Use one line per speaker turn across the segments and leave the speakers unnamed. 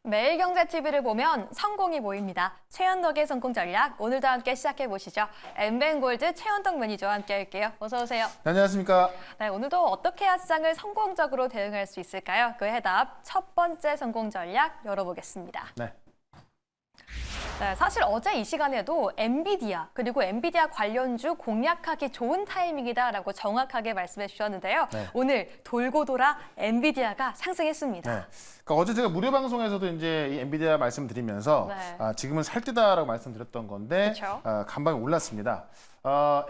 매일경제TV를 보면 성공이 보입니다. 최현덕의 성공 전략, 오늘도 함께 시작해보시죠. 엠벤골드 최현덕 매니저와 함께 할게요. 어서 오세요.
네, 안녕하십니까.
네, 오늘도 어떻게 해야 시장을 성공적으로 대응할 수 있을까요? 그 해답 첫 번째 성공 전략 열어보겠습니다.
네.
네, 사실 어제 이 시간에도 엔비디아 그리고 엔비디아 관련주 공략하기 좋은 타이밍이다라고 정확하게 말씀해 주셨는데요.
네.
오늘 돌고 돌아 엔비디아가 상승했습니다.
네. 그러니까 어제 제가 무료 방송에서도 이제 이 엔비디아 말씀드리면서
네.
지금은 살 때다라고 말씀드렸던 건데
그쵸?
간밤에 올랐습니다.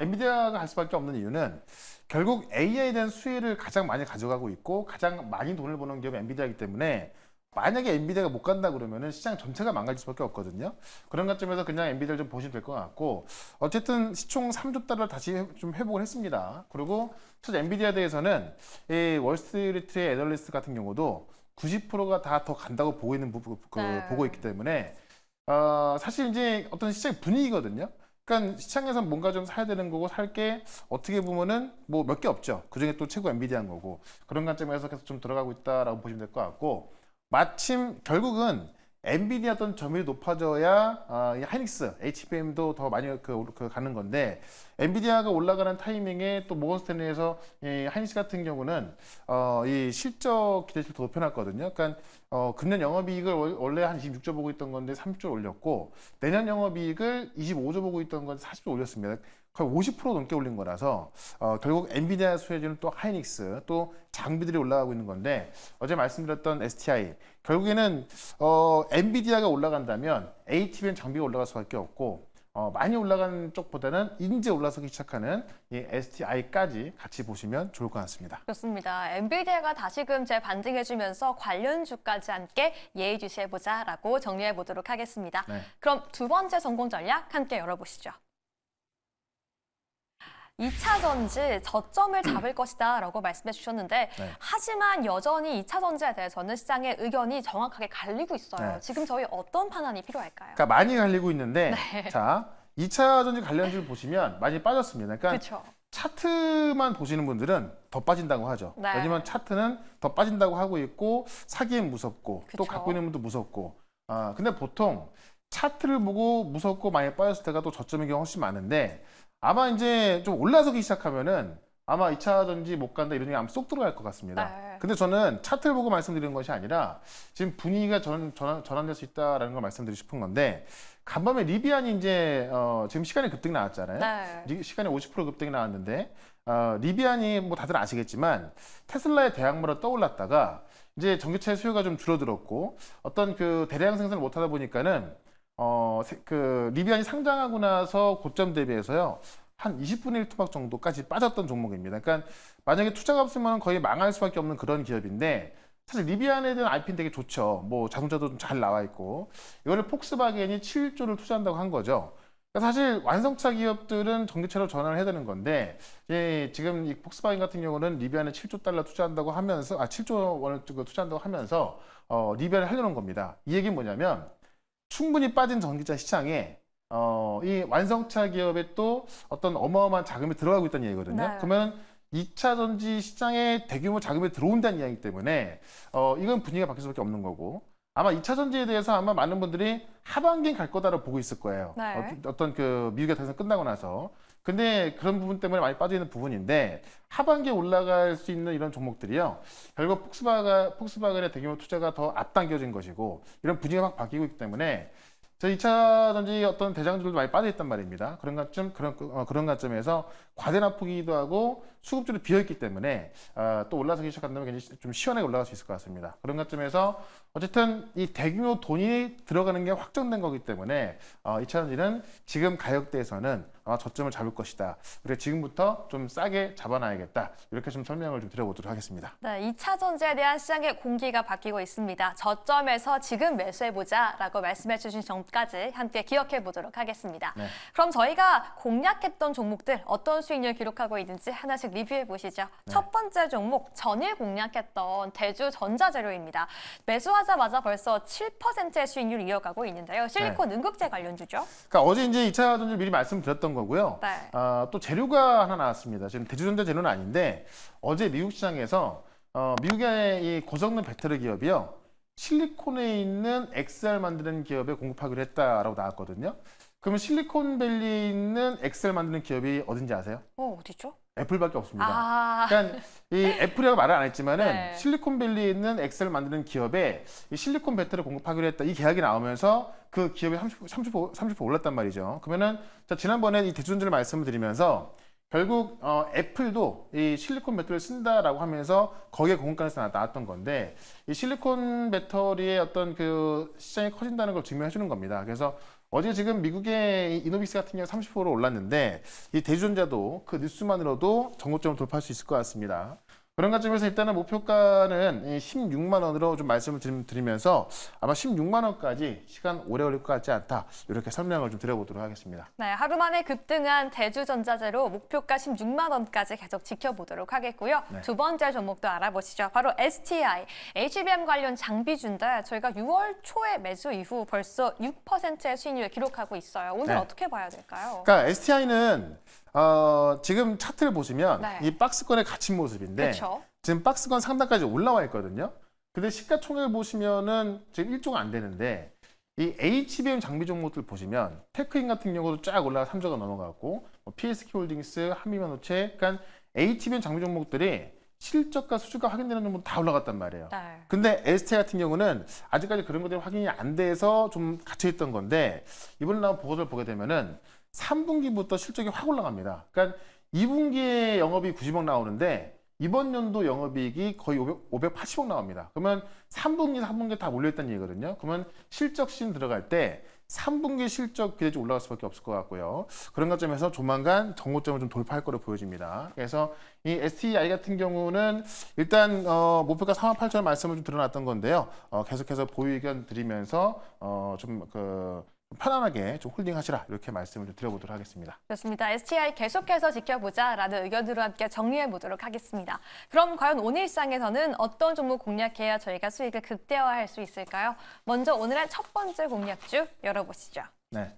엔비디아가 갈 수밖에 없는 이유는 결국 AI에 대한 수혜를 가장 많이 가져가고 있고 가장 많이 돈을 버는 기업이 엔비디아이기 때문에 만약에 엔비디아가 못 간다 그러면은 시장 전체가 망가질 수밖에 없거든요. 그런 관점에서 그냥 엔비디아를 좀 보시면 될 것 같고 어쨌든 시총 3조 달러 다시 좀 회복을 했습니다. 그리고 사실 엔비디아에 대해서는 이 월스트리트의 애널리스트 같은 경우도 90%가 다 더 간다고 보고 있는
네.
보고 있기 때문에 사실 이제 어떤 시장의 분위기거든요. 그러니까 시장에서 뭔가 좀 사야 되는 거고 살 게 어떻게 보면은 뭐 몇 개 없죠. 그 중에 또 최고 엔비디아인 거고 그런 관점에서 계속 좀 들어가고 있다라고 보시면 될 것 같고. 마침 결국은 엔비디아 어떤 점유율이 높아져야 이 하이닉스, HBM도 더 많이 가는 건데 엔비디아가 올라가는 타이밍에 또 모건스탠리에서 이 하이닉스 같은 경우는 이 실적 기대치를 더 높여놨거든요. 그러니까 금년 영업이익을 원래 한 26조 보고 있던 건데 30조 올렸고 내년 영업이익을 25조 보고 있던 건데 40조 올렸습니다. 거의 50% 넘게 올린 거라서 결국 엔비디아 수혜주는 또 하이닉스 또 장비들이 올라가고 있는 건데 어제 말씀드렸던 STI 결국에는 엔비디아가 올라간다면 HBM 장비가 올라갈 수밖에 없고 많이 올라간 쪽보다는 이제 올라서기 시작하는 이 STI까지 같이 보시면 좋을 것 같습니다.
그렇습니다. 엔비디아가 다시금 재반등해주면서 관련주까지 함께 예의주시해보자라고 정리해보도록 하겠습니다.
네.
그럼 두 번째 성공 전략 함께 열어보시죠. 2차 전지 저점을 잡을 것이다 라고 말씀해 주셨는데
네.
하지만 여전히 2차 전지에 대해서는 시장의 의견이 정확하게 갈리고 있어요.
네.
지금 저희 어떤 판단이 필요할까요?
그러니까 많이 갈리고 있는데
네.
자 2차 전지 관련주를 보시면 많이 빠졌습니다. 그러니까
그렇죠.
차트만 보시는 분들은 더 빠진다고 하죠.
네.
왜냐면 차트는 더 빠진다고 하고 있고 사기엔 무섭고 또
그쵸.
갖고 있는 분도 무섭고 근데 보통 차트를 보고 무섭고 많이 빠졌을 때가 또 저점의 경우가 훨씬 많은데 아마 이제 좀 올라서기 시작하면은 아마 2차 전지 못 간다 이런 얘기 아마 쏙 들어갈 것 같습니다.
네.
근데 저는 차트를 보고 말씀드리는 것이 아니라 지금 분위기가 전환될 수 있다라는 걸 말씀드리고 싶은 건데 간밤에 리비안이 이제 지금 시간이 급등이 나왔잖아요.
네.
시간이 50% 급등이 나왔는데 리비안이 뭐 다들 아시겠지만 테슬라의 대항마로 떠올랐다가 이제 전기차의 수요가 좀 줄어들었고 어떤 그 대량 생산을 못 하다 보니까는 그 리비안이 상장하고 나서 고점 대비해서요 한 20분의 1 토막 정도까지 빠졌던 종목입니다. 그러니까 만약에 투자가 없으면 거의 망할 수밖에 없는 그런 기업인데 사실 리비안에 대한 IP는 되게 좋죠. 뭐 자동차도 좀 잘 나와 있고 이거를 폭스바겐이 7조를 투자한다고 한 거죠. 그러니까 사실 완성차 기업들은 전기차로 전환을 해야 되는 건데 지금 이 폭스바겐 같은 경우는 리비안에 7조 달러 투자한다고 하면서 7조 원을 투자한다고 하면서 리비안을 하려는 겁니다. 이 얘기는 뭐냐면 충분히 빠진 전기차 시장에 이 완성차 기업에 또 어떤 어마어마한 자금이 들어가고 있다는 얘기거든요.
네.
그러면 2차 전지 시장에 대규모 자금이 들어온다는 이야기이기 때문에 이건 분위기가 바뀔 수밖에 없는 거고 아마 2차 전지에 대해서 아마 많은 분들이 하반기에 갈 거다라고 보고 있을 거예요.
네.
어떤 그 미국의 대선 끝나고 나서. 근데 그런 부분 때문에 많이 빠져 있는 부분인데 하반기에 올라갈 수 있는 이런 종목들이요. 결국 폭스바겐의 대규모 투자가 더 앞당겨진 것이고 이런 분위기가 확 바뀌고 있기 때문에 저 2차 전지 어떤 대장주들도 많이 빠져 있단 말입니다. 그런 관점에서 과대 납부기도 하고 수급줄이 비어 있기 때문에 또 올라서기 시작한다면 굉장히 좀 시원하게 올라갈 수 있을 것 같습니다. 그런 관점에서 어쨌든 이 대규모 돈이 들어가는 게 확정된 거기 때문에 2차 전지는 지금 가격대에서는 아마 저점을 잡을 것이다. 그래서 지금부터 좀 싸게 잡아놔야겠다. 이렇게 좀 설명을 좀 드려보도록 하겠습니다.
네, 2차 전지에 대한 시장의 공기가 바뀌고 있습니다. 저점에서 지금 매수해보자라고 말씀해 주신 점까지 함께 기억해 보도록 하겠습니다.
네.
그럼 저희가 공략했던 종목들 어떤 수익률 기록하고 있는지 하나씩 리뷰해 보시죠.
네.
첫 번째 종목, 전일 공략했던 대주 전자재료입니다. 매수하자마자 벌써 7%의 수익률 이어가고 있는데요. 실리콘 응급제 관련주죠.
그러니까 어제 이제 2차 전지 미리 말씀드렸던 거고요.
네.
또 재료가 하나 나왔습니다. 지금 대주전자 재료는 아닌데 어제 미국 시장에서 미국의 이 고성능 배터리 기업이요. 실리콘에 있는 XR 만드는 기업에 공급하기로 했다라고 나왔거든요. 그러면 실리콘밸리에 있는 XR 만드는 기업이 어딘지 아세요?
어디죠?
애플밖에 없습니다.
아,
그러니까 이 애플이라고 말을 안 했지만은
네.
실리콘밸리에 있는 엑셀 만드는 기업에 이 실리콘 배터를 공급하기로 했다. 이 계약이 나오면서 그 기업이 30% 올랐단 말이죠. 그러면은 자, 지난번에 이 대주주들 말씀을 드리면서 결국 애플도 이 실리콘 배터리를 쓴다라고 하면서 거기에 공급 가능성이 나왔던 건데 이 실리콘 배터리의 어떤 그 시장이 커진다는 걸 증명해 주는 겁니다. 그래서 어제 지금 미국의 이노빅스 같은 경우 30% 올랐는데 이 대주전자도 그 뉴스만으로도 정고점을 돌파할 수 있을 것 같습니다. 그런 관점에서 일단은 목표가는 16만 원으로 좀 말씀을 드리면서 아마 16만 원까지 시간 오래 걸릴 것 같지 않다. 이렇게 설명을 좀 드려보도록 하겠습니다.
네, 하루 만에 급등한 대주전자재로 목표가 16만 원까지 계속 지켜보도록 하겠고요.
네.
두 번째 종목도 알아보시죠. 바로 STI, HBM 관련 장비주인데 저희가 6월 초에 매수 이후 벌써 6%의 수익률을 기록하고 있어요. 오늘
네.
어떻게 봐야 될까요?
그러니까 STI는 지금 차트를 보시면
네.
이 박스권에 갇힌 모습인데
그렇죠.
지금 박스권 상단까지 올라와 있거든요. 근데 시가총액 보시면은 지금 1조가 안 되는데 이 HBM 장비 종목들 보시면 테크인 같은 경우도 쫙 올라가 3조가 넘어갔고 PSK홀딩스, 한미반도체, 그러니까 HBM 장비 종목들이 실적과 수주가 확인되는 종목 다 올라갔단 말이에요.
네.
근데 ST 같은 경우는 아직까지 그런 것들이 확인이 안 돼서 좀 갇혀 있던 건데 이번에 나온 보고서를 보게 되면은 3분기부터 실적이 확 올라갑니다. 그러니까 2분기에 영업이 90억 나오는데 이번 연도 영업이익이 거의 580억 나옵니다. 그러면 3분기 다 몰려있다는 얘기거든요. 그러면 실적 시즌 들어갈 때 3분기 실적 기대치 올라갈 수밖에 없을 것 같고요. 그런 관점에서 조만간 정고점을 좀 돌파할 거로 보여집니다. 그래서 이 STI 같은 경우는 일단 목표가 4만 8천 원 말씀을 좀 드려놨던 건데요. 계속해서 보유 의견 드리면서 편안하게 좀 홀딩하시라 이렇게 말씀을 좀 드려보도록 하겠습니다.
좋습니다. STI 계속해서 지켜보자라는 의견으로 함께 정리해 보도록 하겠습니다. 그럼 과연 오늘 시장에서는 어떤 종목 공략해야 저희가 수익을 극대화할 수 있을까요? 먼저 오늘의 첫 번째 공략주 열어보시죠.
네.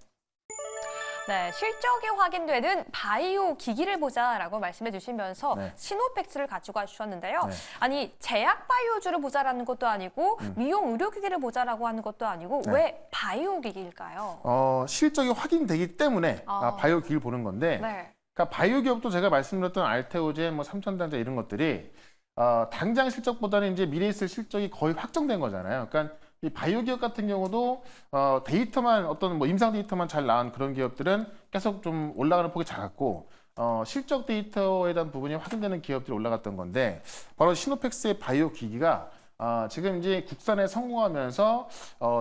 네, 실적이 확인되는 바이오 기기를 보자라고 말씀해 주시면서
네.
시노팩스를 가지고 와주셨는데요.
네.
아니, 제약 바이오주를 보자라는 것도 아니고 미용 의료기기를 보자라고 하는 것도 아니고
네.
왜 바이오 기기일까요?
실적이 확인되기 때문에 바이오 기기를 보는 건데
네.
그러니까 바이오 기업도 제가 말씀드렸던 알테오젠, 뭐 삼천당자 이런 것들이 당장 실적보다는 이제 미래에 있을 실적이 거의 확정된 거잖아요. 그러니까 이 바이오 기업 같은 경우도 데이터만 어떤 뭐 임상 데이터만 잘 나온 그런 기업들은 계속 좀 올라가는 폭이 작았고 실적 데이터에 대한 부분이 확인되는 기업들이 올라갔던 건데 바로 시노팩스의 바이오 기기가 지금 이제 국산에 성공하면서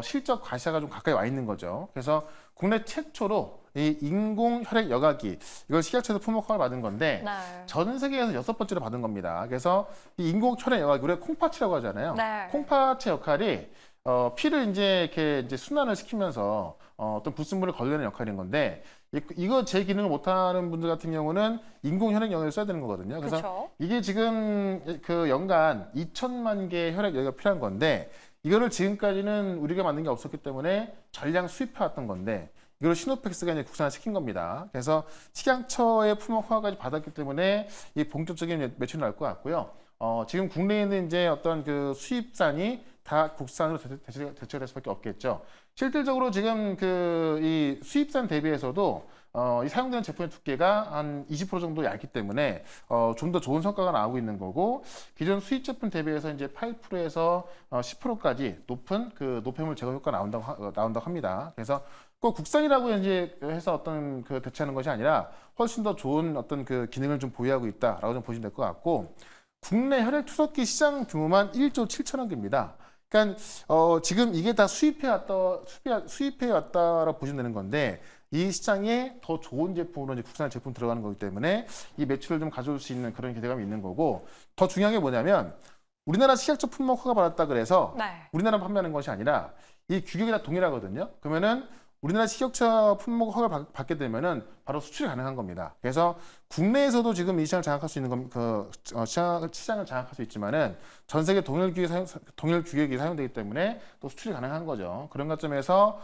실적 과시화가 좀 가까이 와 있는 거죠. 그래서 국내 최초로 이 인공 혈액 여과기 이걸 식약처에서 품목허가를 받은 건데
네.
전 세계에서 6번째로 받은 겁니다. 그래서 이 인공 혈액 여과기 우리가 콩파치라고 하잖아요.
네.
콩파치 역할이 피를 이제 이렇게 이제 순환을 시키면서 어떤 불순물을 걸러내는 역할인 건데 이거 제 기능을 못하는 분들 같은 경우는 인공 혈액 영역을 써야 되는 거거든요. 그래서
그쵸?
이게 지금 그 연간 2천만 개의 혈액 여기가 필요한 건데 이거를 지금까지는 우리가 만든 게 없었기 때문에 전량 수입해 왔던 건데 이걸 시노팩스가 이제 국산화 시킨 겁니다. 그래서 식약처의 품목 허가까지 받았기 때문에 이 본격적인 매출이 나올 것 같고요. 지금 국내에 있는 이제 어떤 그 수입산이 다 국산으로 대체가 될 수밖에 없겠죠. 실질적으로 지금 그 이 수입산 대비해서도 이 사용되는 제품의 두께가 한 20% 정도 얇기 때문에 좀 더 좋은 성과가 나오고 있는 거고 기존 수입 제품 대비해서 이제 8%에서 10%까지 높은 그 노폐물 제거 효과 나온다고 합니다. 그래서 꼭 국산이라고 이제 해서 어떤 그 대체하는 것이 아니라 훨씬 더 좋은 어떤 그 기능을 좀 보유하고 있다라고 좀 보시면 될 것 같고 국내 혈액 투석기 시장 규모만 1조 7천억 개입니다. 그러니까 지금 이게 다 수입해 왔다라고 보시면 되는 건데 이 시장에 더 좋은 제품으로 이제 국산 제품 들어가는 거기 때문에 이 매출을 좀 가져올 수 있는 그런 기대감이 있는 거고 더 중요한 게 뭐냐면 우리나라 식약처 품목 허가 받았다 그래서
네.
우리나라 판매하는 것이 아니라 이 규격이 다 동일하거든요. 그러면은 우리나라 식약처 품목 허가를 받게 되면은 바로 수출이 가능한 겁니다. 그래서 국내에서도 지금 이 시장을 장악할 수 있는 시장을 장악할 수 있지만은 전 세계 동일 규격이 사용되기 때문에 또 수출이 가능한 거죠. 그런 관점에서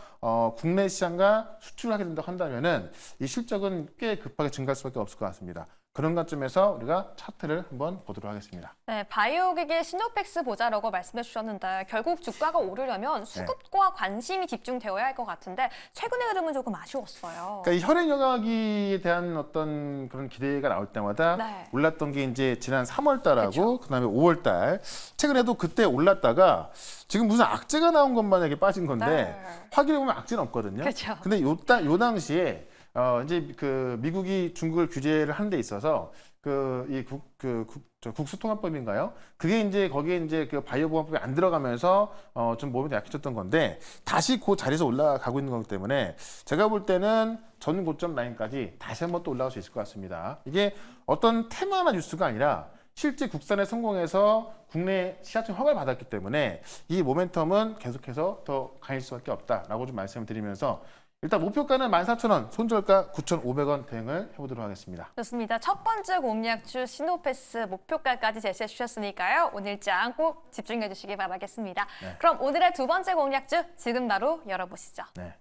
국내 시장과 수출을 하게 된다고 한다면은 이 실적은 꽤 급하게 증가할 수밖에 없을 것 같습니다. 그런 관점에서 우리가 차트를 한번 보도록 하겠습니다.
네, 바이오기기 시노펙스 보자라고 말씀해 주셨는데 결국 주가가 오르려면 수급과 관심이 집중되어야 할 것 같은데 최근의 흐름은 조금 아쉬웠어요.
그러니까 이 혈액 여과기에 대한 어떤 그런 기대가 나올 때마다
네.
올랐던 게 이제 지난 3월달하고
그쵸.
그다음에 5월달 최근에도 그때 올랐다가 지금 무슨 악재가 나온 것만 이렇게 빠진 건데
네.
확인해 보면 악재는 없거든요.
그쵸.
근데 요 당시에 이제 그 미국이 중국을 규제를 하는 데 있어서 국수통합법인가요? 그게 이제 거기에 이제 그 바이오보안법이 안 들어가면서 좀 몸이 약해졌던 건데 다시 그 자리에서 올라가고 있는 거기 때문에 제가 볼 때는 전 고점 라인까지 다시 한번 또 올라갈 수 있을 것 같습니다. 이게 어떤 테마나 뉴스가 아니라 실제 국산에 성공해서 국내 시장청 허가를 받았기 때문에 이 모멘텀은 계속해서 더 강해질 수밖에 없다라고 좀 말씀을 드리면서 일단 목표가는 14,000원, 손절가 9,500원 대응을 해보도록 하겠습니다.
좋습니다. 첫 번째 공략주 시노패스 목표가까지 제시해 주셨으니까요. 오늘장 꼭 집중해 주시기 바라겠습니다.
네.
그럼 오늘의 두 번째 공략주 지금 바로 열어보시죠.
네.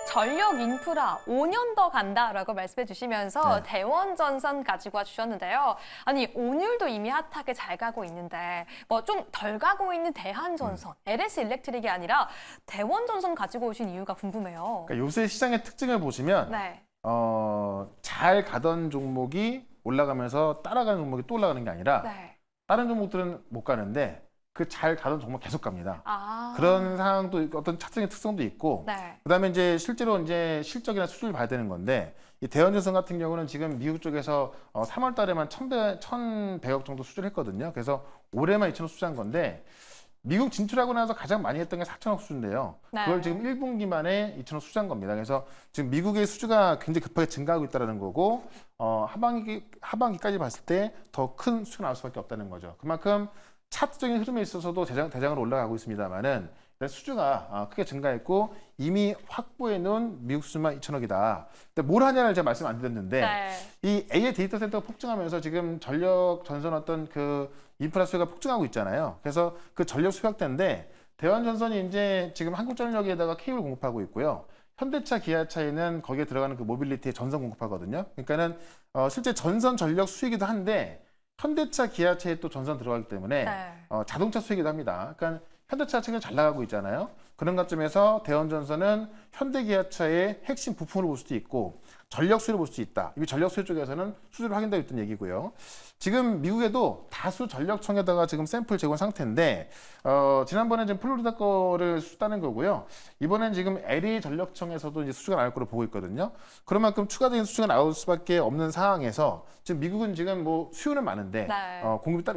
전력 인프라 5년 더 간다라고 말씀해 주시면서
네.
대원전선 가지고 와 주셨는데요. 아니 오늘도 이미 핫하게 잘 가고 있는데 뭐 좀 덜 가고 있는 대한전선, LS 일렉트릭이 아니라 대원전선 가지고 오신 이유가 궁금해요.
그러니까 요새 시장의 특징을 보시면
네.
잘 가던 종목이 올라가면서 따라가는 종목이 또 올라가는 게 아니라
네.
다른 종목들은 못 가는데 그 잘 가던 종목 계속 갑니다.
아.
그런 상황도 있고 어떤 차트의 특성도 있고
네.
그다음에 이제 실제로 이제 실적이나 수주를 봐야 되는 건데 이 대원전선 같은 경우는 지금 미국 쪽에서 3월 달에만 1,100억 정도 수주를 했거든요. 그래서 올해만 2,000억 수주한 건데 미국 진출하고 나서 가장 많이 했던 게 4,000억 수주인데요.
네.
그걸 지금 1분기 만에 2,000억 수주한 겁니다. 그래서 지금 미국의 수주가 굉장히 급하게 증가하고 있다는 거고 하반기까지 봤을 때 더 큰 수주가 나올 수밖에 없다는 거죠. 그만큼 차트적인 흐름에 있어서도 대장으로 올라가고 있습니다만은 수주가 크게 증가했고 이미 확보해 놓은 미국 수주만 2,000억이다. 근데 뭘 하냐를 제가 말씀 안 드렸는데
네.
이 AI 데이터 센터가 폭증하면서 지금 전력 전선 어떤 그 인프라 수요가 폭증하고 있잖아요. 그래서 그 전력 수요학대인데 대원전선이 이제 지금 한국전력에다가 케이블 공급하고 있고요. 현대차, 기아차에는 거기에 들어가는 그 모빌리티의 전선 공급하거든요. 그러니까는 실제 전선 전력 수이기도 한데 현대차, 기아차에 또 전선 들어가기 때문에
네.
자동차 수이기도 합니다. 그러니까 현대차 측은 잘 나가고 있잖아요. 그런 관점에서 대원전선은 현대기아차의 핵심 부품으로 볼 수도 있고 전력 수요를 볼 수 있다. 이 전력 수요 쪽에서는 수주를 확인되고 있던 얘기고요. 지금 미국에도 다수 전력청에다가 지금 샘플 제공 상태인데 지난번에 지금 플로리다 거를 수주하는 거고요. 이번엔 지금 LA 전력청에서도 이제 수주가 나올 거로 보고 있거든요. 그런 만큼 추가적인 수주가 나올 수밖에 없는 상황에서 지금 미국은 지금 뭐 수요는 많은데
네.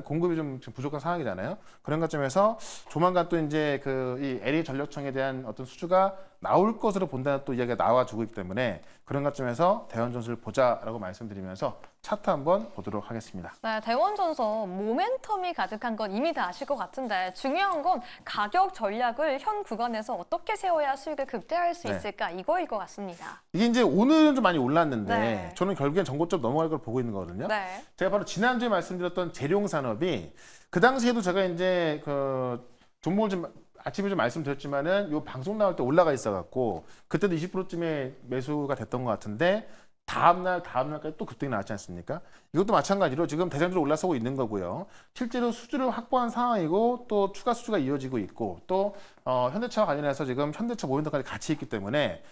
공급이 좀 지금 부족한 상황이잖아요. 그런 관점에서 조만간 또 이제 이 LA 전력청에 대한 어떤 수주가 나올 것으로 본다는 또 이야기가 나와주고 있기 때문에 그런 관점에서 대원전선을 보자라고 말씀드리면서 차트 한번 보도록 하겠습니다.
네, 대원전선 모멘텀이 가득한 건 이미 다 아실 것 같은데 중요한 건 가격 전략을 현 구간에서 어떻게 세워야 수익을 극대화할 수
네.
있을까 이거일 것 같습니다.
이게 이제 오늘은 좀 많이 올랐는데
네.
저는 결국엔 전고점 넘어갈 걸 보고 있는 거거든요.
네.
제가 바로 지난주에 말씀드렸던 재룡 산업이 그 당시에도 제가 이제 그 종목을 좀 아침에 좀 말씀드렸지만은 요 방송 나올 때 올라가 있어갖고 그때도 20%쯤에 매수가 됐던 것 같은데 다음날까지 또 급등이 나왔지 않습니까? 이것도 마찬가지로 지금 대장주로 올라서고 있는 거고요. 실제로 수주를 확보한 상황이고 또 추가 수주가 이어지고 있고 또 현대차와 관련해서 지금 현대차 모멘텀까지 같이 있기 때문에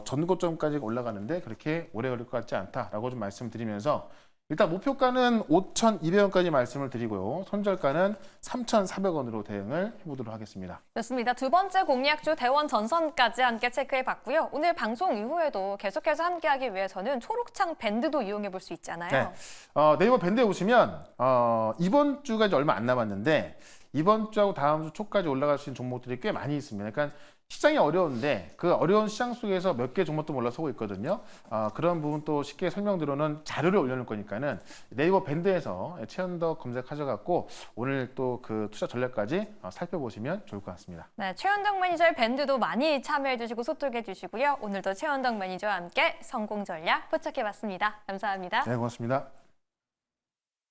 전고점까지 올라가는데 그렇게 오래 걸릴 것 같지 않다라고 좀 말씀드리면서 일단 목표가는 5,200원까지 말씀을 드리고요. 손절가는 3,400원으로 대응을 해보도록 하겠습니다.
좋습니다. 두 번째 공략주 대원전선까지 함께 체크해 봤고요. 오늘 방송 이후에도 계속해서 함께하기 위해서는 초록창 밴드도 이용해 볼 수 있잖아요.
네. 네이버 밴드에 오시면 이번 주가 이제 얼마 안 남았는데 이번 주하고 다음 주 초까지 올라갈 수 있는 종목들이 꽤 많이 있습니다. 그러니까 시장이 어려운데 그 어려운 시장 속에서 몇 개 종목도 올라서고 있거든요. 그런 부분 또 쉽게 설명드리는 자료를 올려놓을 거니까는 네이버 밴드에서 최현덕 검색하셔갖고 오늘 또 그 투자 전략까지 살펴보시면 좋을 것 같습니다.
네, 최현덕 매니저의 밴드도 많이 참여해 주시고 소통해 주시고요. 오늘도 최현덕 매니저와 함께 성공 전략 포착해 봤습니다. 감사합니다.
네, 고맙습니다.